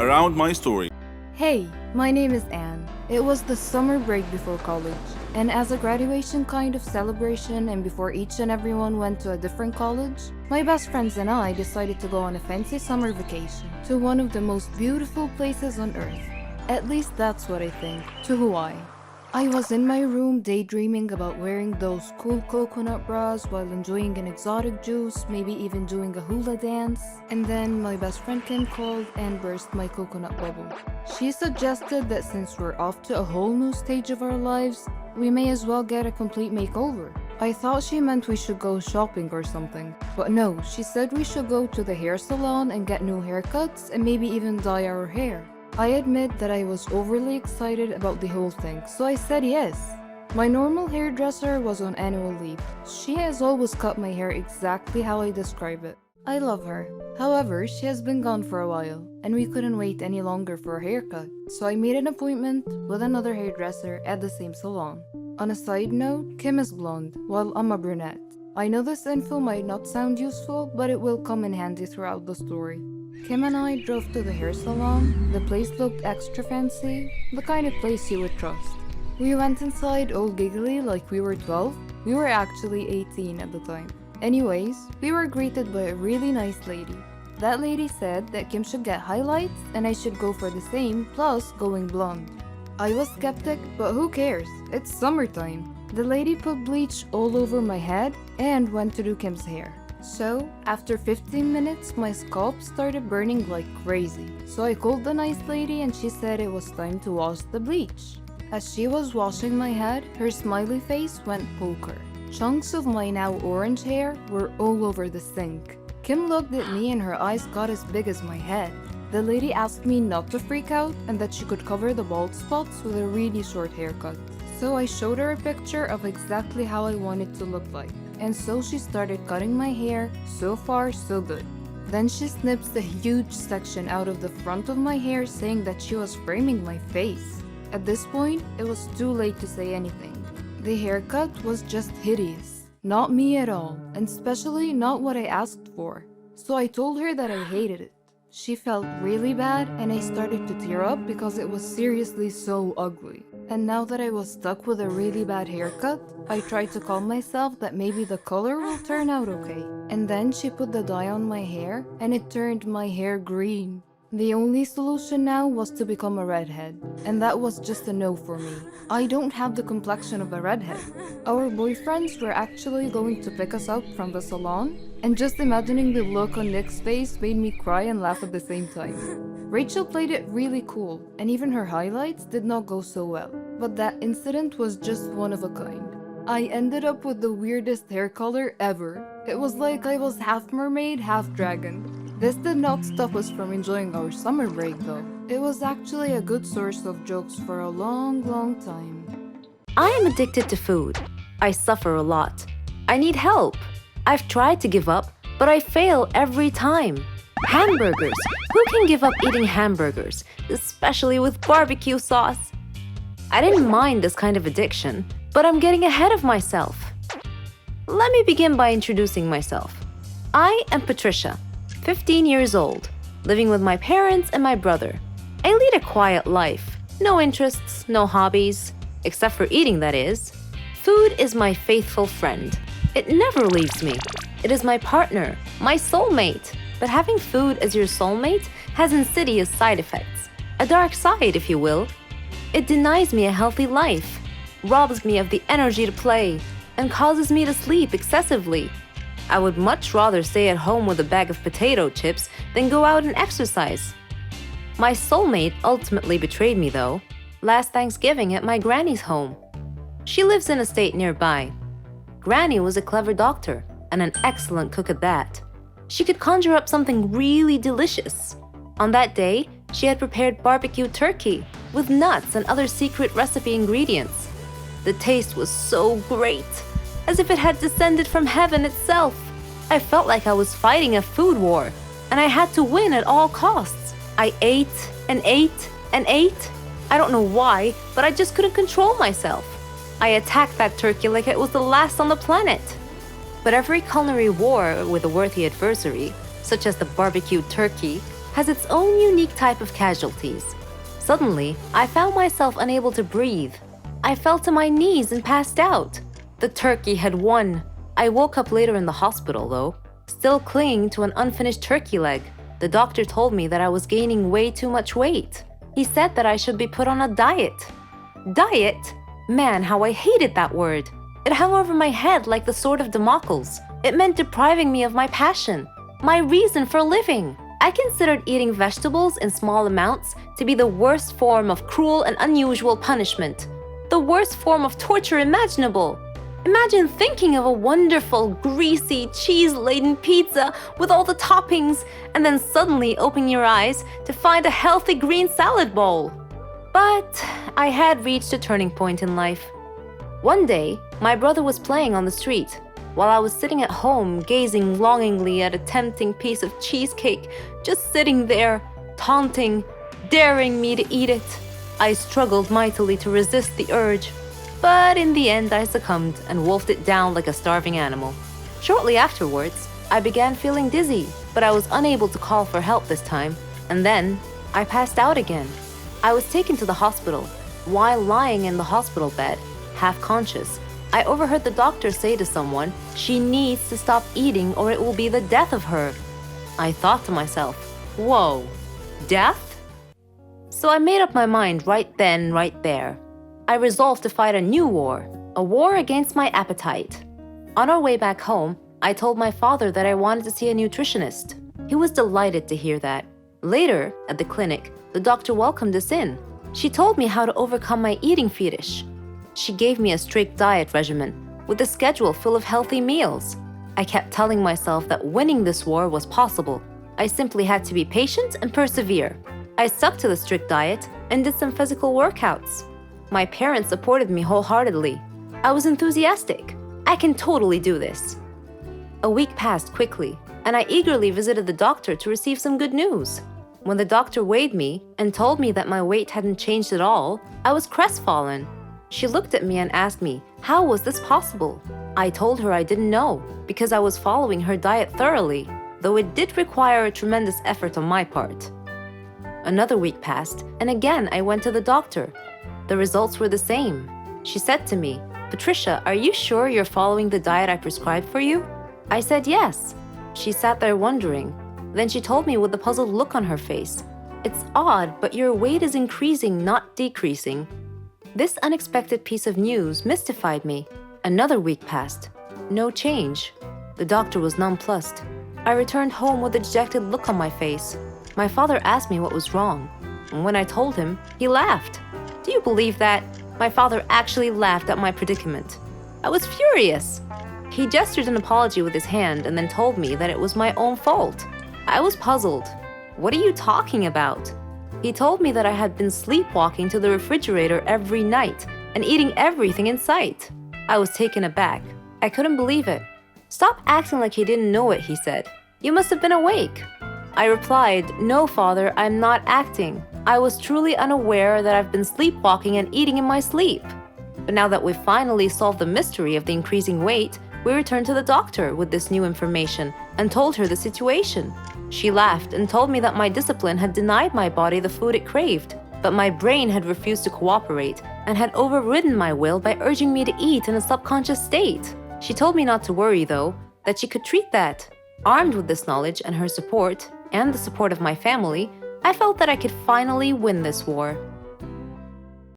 around my story. Hey, my name is Anne. It was the summer break before college, and as a graduation kind of celebration and before each and everyone went to a different college, my best friends and I decided to go on a fancy summer vacation to one of the most beautiful places on earth. At least that's what I think, to Hawaii. I was in my room daydreaming about wearing those cool coconut bras while enjoying an exotic juice, maybe even doing a hula dance. And then my best friend Kim called and burst my coconut bubble. She suggested that since we're off to a whole new stage of our lives, we may as well get a complete makeover. I thought she meant we should go shopping or something, but no, she said we should go to the hair salon and get new haircuts and maybe even dye our hair. I admit that I was overly excited about the whole thing, so I said yes. My normal hairdresser was on annual leave. She has always cut my hair exactly how I describe it. I love her. However, she has been gone for a while, and we couldn't wait any longer for a haircut, so I made an appointment with another hairdresser at the same salon. On a side note, Kim is blonde, while I'm a brunette. I know this info might not sound useful, but it will come in handy throughout the story. Kim and I drove to the hair salon. The place looked extra fancy, the kind of place you would trust. We went inside all giggly like we were 12. We were actually 18 at the time. Anyways, we were greeted by a really nice lady. That lady said that Kim should get highlights and I should go for the same, plus going blonde. I was skeptic, but who cares? It's summertime. The lady put bleach all over my head and went to do Kim's hair. So, after 15 minutes, my scalp started burning like crazy. So I called the nice lady and she said it was time to wash the bleach. As she was washing my head, her smiley face went poker. Chunks of my now orange hair were all over the sink. Kim looked at me and her eyes got as big as my head. The lady asked me not to freak out and that she could cover the bald spots with a really short haircut. So I showed her a picture of exactly how I wanted to look like. And so she started cutting my hair. So far, so good. Then she snips a huge section out of the front of my hair, saying that she was framing my face. At this point, it was too late to say anything. The haircut was just hideous. Not me at all, and especially not what I asked for. So I told her that I hated it. She felt really bad and I started to tear up because it was seriously so ugly. And now that I was stuck with a really bad haircut, I tried to calm myself that maybe the color will turn out okay. And then she put the dye on my hair and it turned my hair green. The only solution now was to become a redhead, and that was just a no for me. I don't have the complexion of a redhead. Our boyfriends were actually going to pick us up from the salon, and just imagining the look on Nick's face made me cry and laugh at the same time. Rachel played it really cool, and even her highlights did not go so well. But that incident was just one of a kind. I ended up with the weirdest hair color ever. It was like I was half mermaid, half dragon. This did not stop us from enjoying our summer break though. It was actually a good source of jokes for a long time. I am addicted to food. I suffer a lot. I need help. I've tried to give up, but I fail every time. Hamburgers. Who can give up eating hamburgers, especially with barbecue sauce? I didn't mind this kind of addiction, but I'm getting ahead of myself. Let me begin by introducing myself. I am Patricia, 15 years old, living with my parents and my brother. I lead a quiet life. No interests, no hobbies, except for eating, that is. Food is my faithful friend. It never leaves me. It is my partner, my soulmate. But having food as your soulmate has insidious side effects. A dark side, if you will. It denies me a healthy life, robs me of the energy to play, and causes me to sleep excessively. I would much rather stay at home with a bag of potato chips than go out and exercise. My soulmate ultimately betrayed me, though, last Thanksgiving at my granny's home. She lives in a state nearby. Granny was a clever doctor and an excellent cook at that. She could conjure up something really delicious. On that day, she had prepared barbecue turkey with nuts and other secret recipe ingredients. The taste was so great, as if it had descended from heaven itself. I felt like I was fighting a food war, and I had to win at all costs. I ate and ate and ate. I don't know why, but I just couldn't control myself. I attacked that turkey like it was the last on the planet. But every culinary war with a worthy adversary, such as the barbecued turkey, has its own unique type of casualties. Suddenly, I found myself unable to breathe. I fell to my knees and passed out. The turkey had won. I woke up later in the hospital, though, still clinging to an unfinished turkey leg. The doctor told me that I was gaining way too much weight. He said that I should be put on a diet. Diet? Man, how I hated that word. It hung over my head like the sword of Damocles. It meant depriving me of my passion, my reason for living. I considered eating vegetables in small amounts to be the worst form of cruel and unusual punishment, the worst form of torture imaginable. Imagine thinking of a wonderful, greasy, cheese-laden pizza with all the toppings and then suddenly opening your eyes to find a healthy green salad bowl. But I had reached a turning point in life. One day, my brother was playing on the street, while I was sitting at home gazing longingly at a tempting piece of cheesecake, just sitting there, taunting, daring me to eat it. I struggled mightily to resist the urge, but in the end I succumbed and wolfed it down like a starving animal. Shortly afterwards, I began feeling dizzy, but I was unable to call for help this time, and then I passed out again. I was taken to the hospital. While lying in the hospital bed, half conscious, I overheard the doctor say to someone, "She needs to stop eating or it will be the death of her." I thought to myself, whoa, death? So I made up my mind right then, right there. I resolved to fight a new war, a war against my appetite. On our way back home, I told my father that I wanted to see a nutritionist. He was delighted to hear that. Later, at the clinic, the doctor welcomed us in. She told me how to overcome my eating fetish. She gave me a strict diet regimen with a schedule full of healthy meals. I kept telling myself that winning this war was possible. I simply had to be patient and persevere. I stuck to the strict diet and did some physical workouts. My parents supported me wholeheartedly. I was enthusiastic. I can totally do this. A week passed quickly, and I eagerly visited the doctor to receive some good news. When the doctor weighed me and told me that my weight hadn't changed at all, I was crestfallen. She looked at me and asked me, how was this possible? I told her I didn't know, because I was following her diet thoroughly, though it did require a tremendous effort on my part. Another week passed, and again I went to the doctor. The results were the same. She said to me, "Patricia, are you sure you're following the diet I prescribed for you?" I said yes. She sat there wondering. Then she told me with a puzzled look on her face, "It's odd, but your weight is increasing, not decreasing." This unexpected piece of news mystified me. Another week passed. No change. The doctor was nonplussed. I returned home with a dejected look on my face. My father asked me what was wrong. And when I told him, he laughed. Do you believe that? My father actually laughed at my predicament. I was furious. He gestured an apology with his hand and then told me that it was my own fault. I was puzzled. What are you talking about? He told me that I had been sleepwalking to the refrigerator every night and eating everything in sight. I was taken aback. I couldn't believe it. "Stop acting like he didn't know it," he said. "You must have been awake." I replied, "No, Father, I'm not acting. I was truly unaware that I've been sleepwalking and eating in my sleep." But now that we've finally solved the mystery of the increasing weight, we returned to the doctor with this new information and told her the situation. She laughed and told me that my discipline had denied my body the food it craved, but my brain had refused to cooperate and had overridden my will by urging me to eat in a subconscious state. She told me not to worry, though, that she could treat that. Armed with this knowledge and her support, and the support of my family, I felt that I could finally win this war.